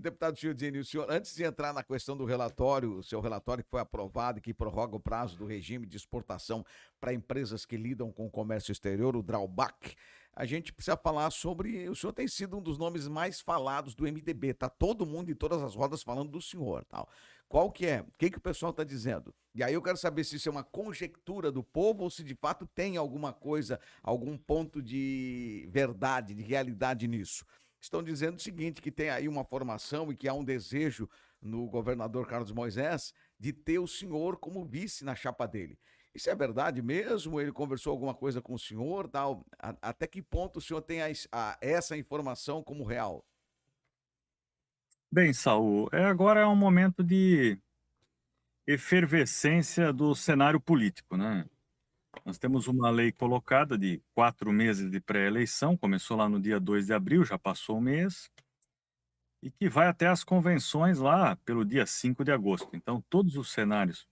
Deputado Chiodini, o senhor, antes de entrar na questão do relatório, o seu relatório que foi aprovado e que prorroga o prazo do regime de exportação para empresas que lidam com o comércio exterior, o drawback, a gente precisa falar sobre. O senhor tem sido um dos nomes mais falados do MDB, tá todo mundo em todas as rodas falando do senhor, tal. Qual que é? O que que o pessoal está dizendo? E aí eu quero saber se isso é uma conjectura do povo ou se de fato tem alguma coisa, algum ponto de verdade, de realidade nisso. Estão dizendo o seguinte, que tem aí uma formação e que há um desejo no governador Carlos Moisés de ter o senhor como vice na chapa dele. Isso é verdade mesmo? Ele conversou alguma coisa com o senhor? Tal? Até que ponto o senhor tem essa informação como real? Bem, Saul, agora é um momento de efervescência do cenário político, né? Nós temos uma lei colocada de 4 meses de pré-eleição, começou lá no dia 2 de abril, já passou um mês, e que vai até as convenções lá pelo dia 5 de agosto. Então, todos os cenários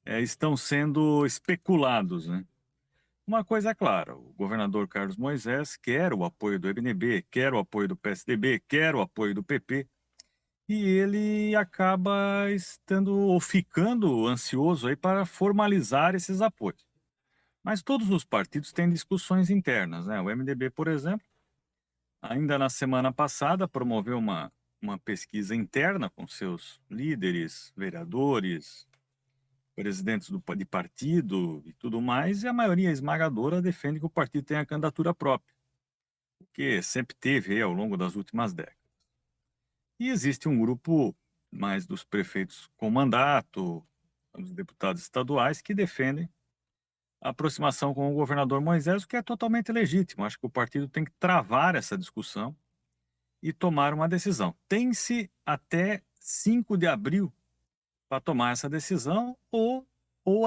estão sendo especulados, né? Uma coisa é clara, o governador Carlos Moisés quer o apoio do MDB, quer o apoio do PSDB, quer o apoio do PP, e ele acaba estando ou ficando ansioso aí para formalizar esses apoios. Mas todos os partidos têm discussões internas, né? O MDB, por exemplo, ainda na semana passada promoveu uma pesquisa interna com seus líderes, vereadores, presidentes de partido e tudo mais, e a maioria esmagadora defende que o partido tenha candidatura própria, o que sempre teve aí ao longo das últimas décadas. E existe um grupo mais dos prefeitos com mandato, dos deputados estaduais, que defendem a aproximação com o governador Moisés, o que é totalmente legítimo. Acho que o partido tem que travar essa discussão e tomar uma decisão. Tem-se até 5 de abril para tomar essa decisão ou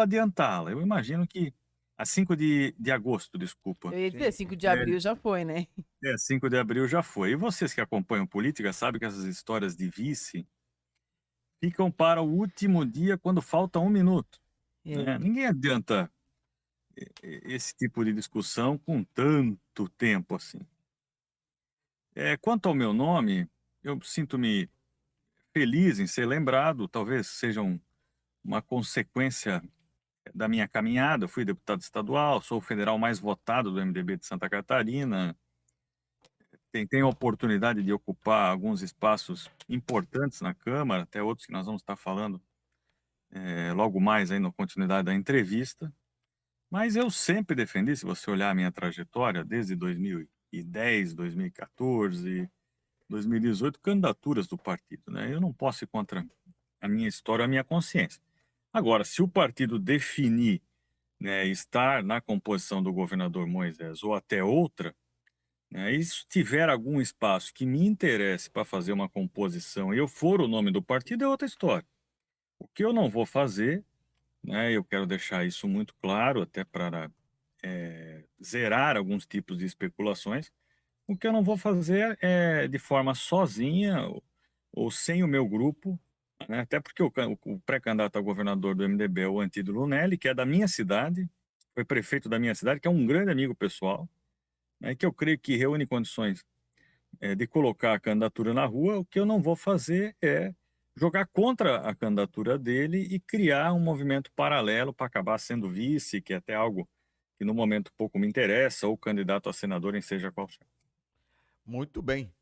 adiantá-la. Eu imagino que a 5 de agosto, desculpa. Eu ia dizer, Sim. 5 de abril já foi, né? 5 de abril já foi. E vocês que acompanham política sabem que essas histórias de vice ficam para o último dia quando falta 1 minuto, né? É. Ninguém adianta esse tipo de discussão com tanto tempo assim. Quanto ao meu nome, eu sinto-me feliz em ser lembrado, talvez seja uma consequência da minha caminhada. Eu fui deputado estadual, sou o federal mais votado do MDB de Santa Catarina, tenho a oportunidade de ocupar alguns espaços importantes na Câmara, até outros que nós vamos estar falando logo mais aí na continuidade da entrevista. Mas eu sempre defendi, se você olhar a minha trajetória, desde 2010, 2014, 2018, candidaturas do partido, né? Eu não posso ir contra a minha história, a minha consciência. Agora, se o partido definir, né, estar na composição do governador Moisés ou até outra, né, e se tiver algum espaço que me interesse para fazer uma composição e eu for o nome do partido, é outra história. O que eu não vou fazer, né, eu quero deixar isso muito claro, até para zerar alguns tipos de especulações. O que eu não vou fazer é de forma sozinha ou sem o meu grupo, né? Até porque o pré-candidato a governador do MDB é o Antídio Lunelli, que é da minha cidade, foi prefeito da minha cidade, que é um grande amigo pessoal, né, que eu creio que reúne condições de colocar a candidatura na rua. O que eu não vou fazer é jogar contra a candidatura dele e criar um movimento paralelo para acabar sendo vice, que é até algo que no momento pouco me interessa, ou candidato a senador em seja qual for. Muito bem.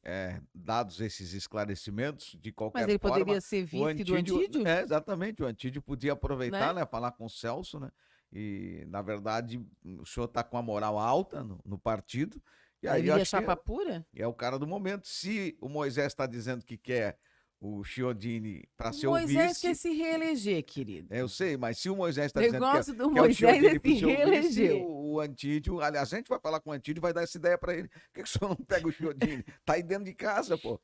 Dados esses esclarecimentos, de Mas qualquer ele forma, poderia ser o vice do Antídio, Antídio, exatamente, o Antídio podia aproveitar, né? né, falar com o Celso, né, e, na verdade, o senhor está com a moral alta no partido, e Aí aí eu viria acho que chapa pura? é o cara do momento. Se o Moisés está dizendo que quer o Chiodini para O ser o Moisés quer vice, se reeleger, querido. eu sei, mas se o Moisés O está dizendo que negócio do quer o Moisés é Chiodini para se ser o vice, reeleger. o Antídio, aliás, a gente vai falar com o Antídio e vai dar essa ideia para ele. Por que o senhor não pega o Chiodini? Tá aí dentro de casa, pô.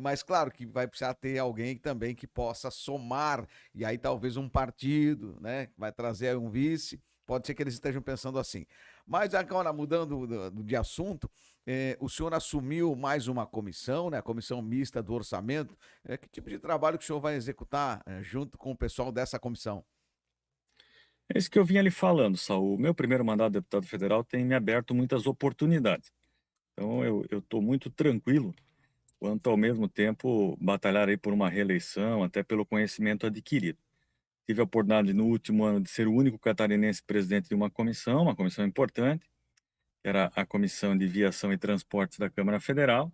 Mas claro que vai precisar ter alguém também que possa somar, e aí talvez um partido, né? Vai trazer aí um vice. Pode ser que eles estejam pensando assim. Mas agora, mudando de assunto, o senhor assumiu mais uma comissão, né? A comissão mista do orçamento. Que tipo de trabalho que o senhor vai executar junto com o pessoal dessa comissão? É isso que eu vinha lhe falando, Saul. O meu primeiro mandato de deputado federal tem me aberto muitas oportunidades. Então, eu estou muito tranquilo quanto ao mesmo tempo batalhar aí por uma reeleição, até pelo conhecimento adquirido. Tive a oportunidade no último ano de ser o único catarinense presidente de uma comissão importante, que era a Comissão de Viação e Transportes da Câmara Federal.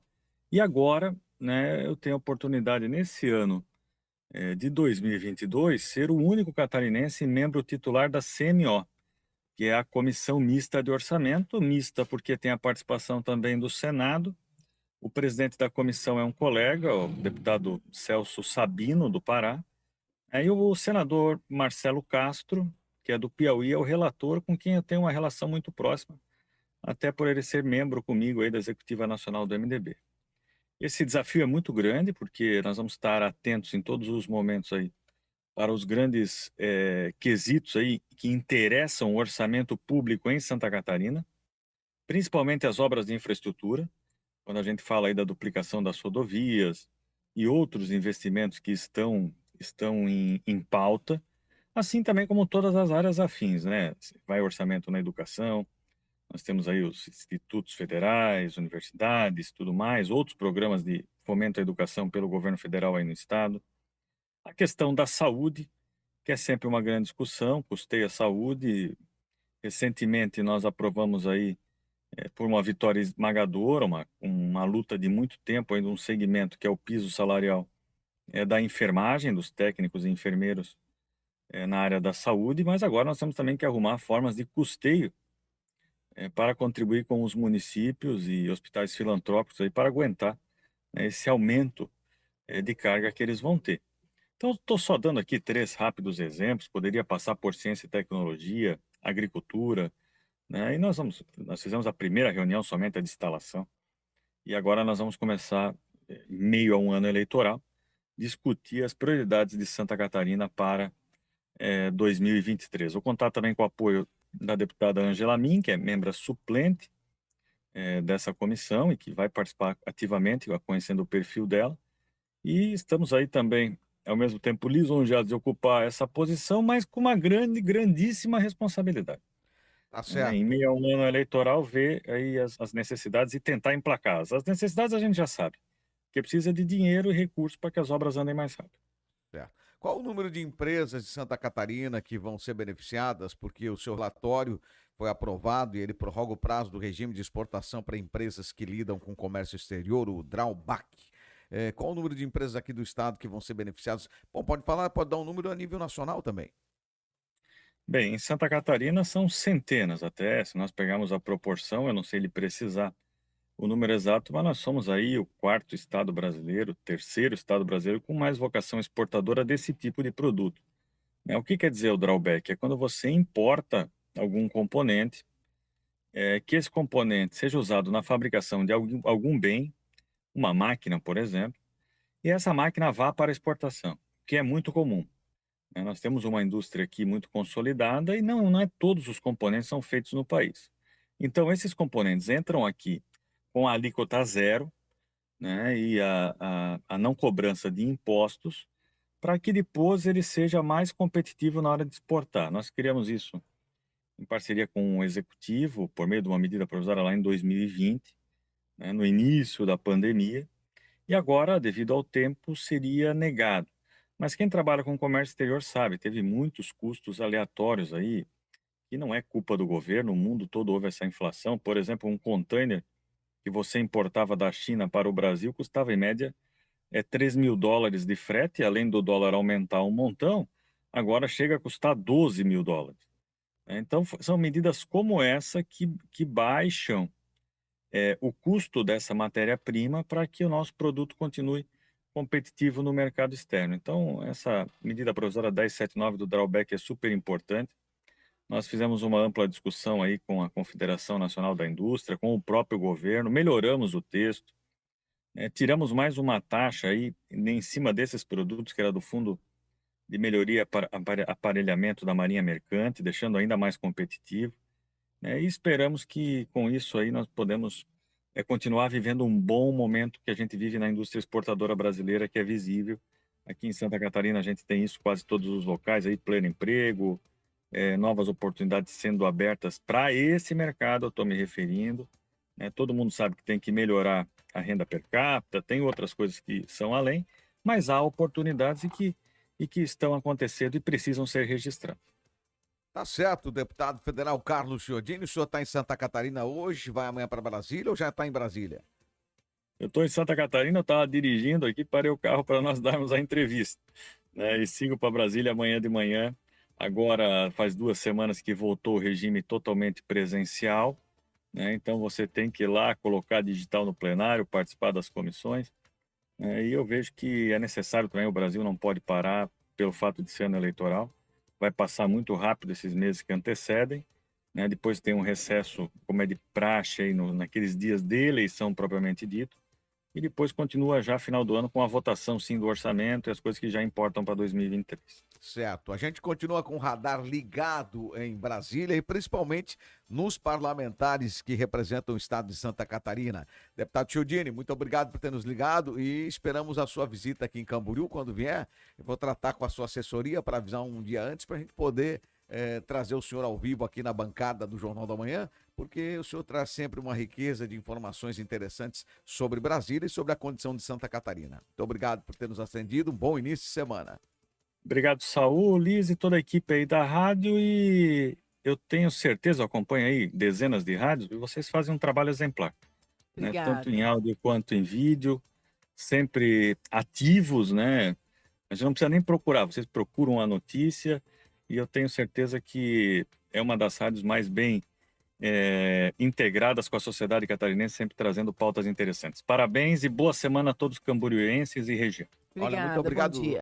E agora, né, eu tenho a oportunidade nesse ano de 2022 ser o único catarinense membro titular da CMO, que é a Comissão Mista de Orçamento, mista porque tem a participação também do Senado. O presidente da comissão é um colega, o deputado Celso Sabino, do Pará. Aí o senador Marcelo Castro, que é do Piauí, é o relator com quem eu tenho uma relação muito próxima, até por ele ser membro comigo aí da Executiva Nacional do MDB. Esse desafio é muito grande, porque nós vamos estar atentos em todos os momentos aí para os grandes quesitos aí que interessam o orçamento público em Santa Catarina, principalmente as obras de infraestrutura, quando a gente fala aí da duplicação das rodovias e outros investimentos que estão em pauta, assim também como todas as áreas afins, né? Vai orçamento na educação, nós temos aí os institutos federais, universidades, tudo mais, outros programas de fomento à educação pelo governo federal aí no estado. A questão da saúde, que é sempre uma grande discussão, custeia a saúde. Recentemente nós aprovamos aí, por uma vitória esmagadora, uma luta de muito tempo ainda, um segmento que é o piso salarial da enfermagem, dos técnicos e enfermeiros na área da saúde, mas agora nós temos também que arrumar formas de custeio para contribuir com os municípios e hospitais filantrópicos aí para aguentar, né, esse aumento de carga que eles vão ter. Então, estou só dando aqui 3 rápidos exemplos, poderia passar por ciência e tecnologia, agricultura, né? E nós fizemos a primeira reunião somente de instalação, e agora nós vamos começar, em meio a um ano eleitoral, discutir as prioridades de Santa Catarina para 2023. Vou contar também com o apoio da deputada Ângela Min, que é membro suplente dessa comissão e que vai participar ativamente, conhecendo o perfil dela. E estamos aí também, ao mesmo tempo, lisonjeados de ocupar essa posição, mas com uma grandíssima responsabilidade. Tá Em certo. meio a um ano eleitoral, ver aí as necessidades e tentar emplacá-las. As necessidades a gente já sabe, que precisa de dinheiro e recursos para que as obras andem mais rápido. Certo. Qual o número de empresas de Santa Catarina que vão ser beneficiadas? Porque o seu relatório foi aprovado e ele prorroga o prazo do regime de exportação para empresas que lidam com comércio exterior, o Drawback. Qual o número de empresas aqui do estado que vão ser beneficiadas? Bom, pode falar, pode dar um número a nível nacional também. Bem, em Santa Catarina são centenas até, se nós pegarmos a proporção, eu não sei lhe precisar o número exato, mas nós somos aí o 4º estado brasileiro, 3º estado brasileiro com mais vocação exportadora desse tipo de produto. O que quer dizer o drawback? É quando você importa algum componente, que esse componente seja usado na fabricação de algum bem, uma máquina, por exemplo, e essa máquina vá para exportação, que é muito comum. Nós temos uma indústria aqui muito consolidada e não é todos os componentes são feitos no país. Então, esses componentes entram aqui com a alíquota zero, né, e a não cobrança de impostos, para que depois ele seja mais competitivo na hora de exportar. Nós criamos isso em parceria com o Executivo, por meio de uma medida provisória lá em 2020, né, no início da pandemia, e agora, devido ao tempo, seria negado. Mas quem trabalha com comércio exterior sabe, teve muitos custos aleatórios aí, que não é culpa do governo, o mundo todo houve essa inflação. Por exemplo, um container que você importava da China para o Brasil custava em média $3.000 de frete, além do dólar aumentar um montão, agora chega a custar $12.000. Então, são medidas como essa que baixam o custo dessa matéria-prima para que o nosso produto continue competitivo no mercado externo. Então, essa medida provisória 1079 do drawback é super importante. Nós fizemos uma ampla discussão aí com a Confederação Nacional da Indústria, com o próprio governo, melhoramos o texto, tiramos mais uma taxa aí em cima desses produtos, que era do Fundo de Melhoria para Aparelhamento da Marinha Mercante, deixando ainda mais competitivo, e esperamos que com isso aí nós podemos continuar vivendo um bom momento que a gente vive na indústria exportadora brasileira, que é visível. Aqui em Santa Catarina a gente tem isso quase todos os locais, aí, pleno emprego, novas oportunidades sendo abertas para esse mercado, eu estou me referindo. Todo mundo sabe que tem que melhorar a renda per capita, tem outras coisas que são além, mas há oportunidades e que estão acontecendo e precisam ser registradas. Tá certo, deputado federal Carlos Chiodini. O senhor está em Santa Catarina hoje, vai amanhã para Brasília ou já está em Brasília? Eu estou em Santa Catarina, eu estava dirigindo aqui, parei o carro para nós darmos a entrevista, né? E sigo para Brasília amanhã de manhã. Agora faz 2 semanas que voltou o regime totalmente presencial, né? Então você tem que ir lá, colocar digital no plenário, participar das comissões, né? E eu vejo que é necessário também, o Brasil não pode parar pelo fato de ser ano eleitoral. Vai passar muito rápido esses meses que antecedem, né? Depois tem um recesso, como é de praxe, aí naqueles dias de eleição propriamente dito. E depois continua já final do ano com a votação, sim, do orçamento e as coisas que já importam para 2023. Certo. A gente continua com o radar ligado em Brasília e principalmente nos parlamentares que representam o estado de Santa Catarina. Deputado Chiodini, muito obrigado por ter nos ligado e esperamos a sua visita aqui em Camboriú quando vier. Eu vou tratar com a sua assessoria para avisar um dia antes para a gente poder trazer o senhor ao vivo aqui na bancada do Jornal da Manhã, porque o senhor traz sempre uma riqueza de informações interessantes sobre Brasília e sobre a condição de Santa Catarina. Muito obrigado por ter nos atendido. Um bom início de semana. Obrigado, Saul, Liz e toda a equipe aí da rádio. E eu tenho certeza, eu acompanho aí dezenas de rádios, e vocês fazem um trabalho exemplar, né? Tanto em Obrigada. áudio quanto em vídeo, sempre ativos, né? A gente não precisa nem procurar, vocês procuram a notícia e eu tenho certeza que é uma das rádios mais bem integradas com a sociedade catarinense, sempre trazendo pautas interessantes. Parabéns e boa semana a todos os camborienses e região. Olha, muito Obrigada, bom obrigado. dia.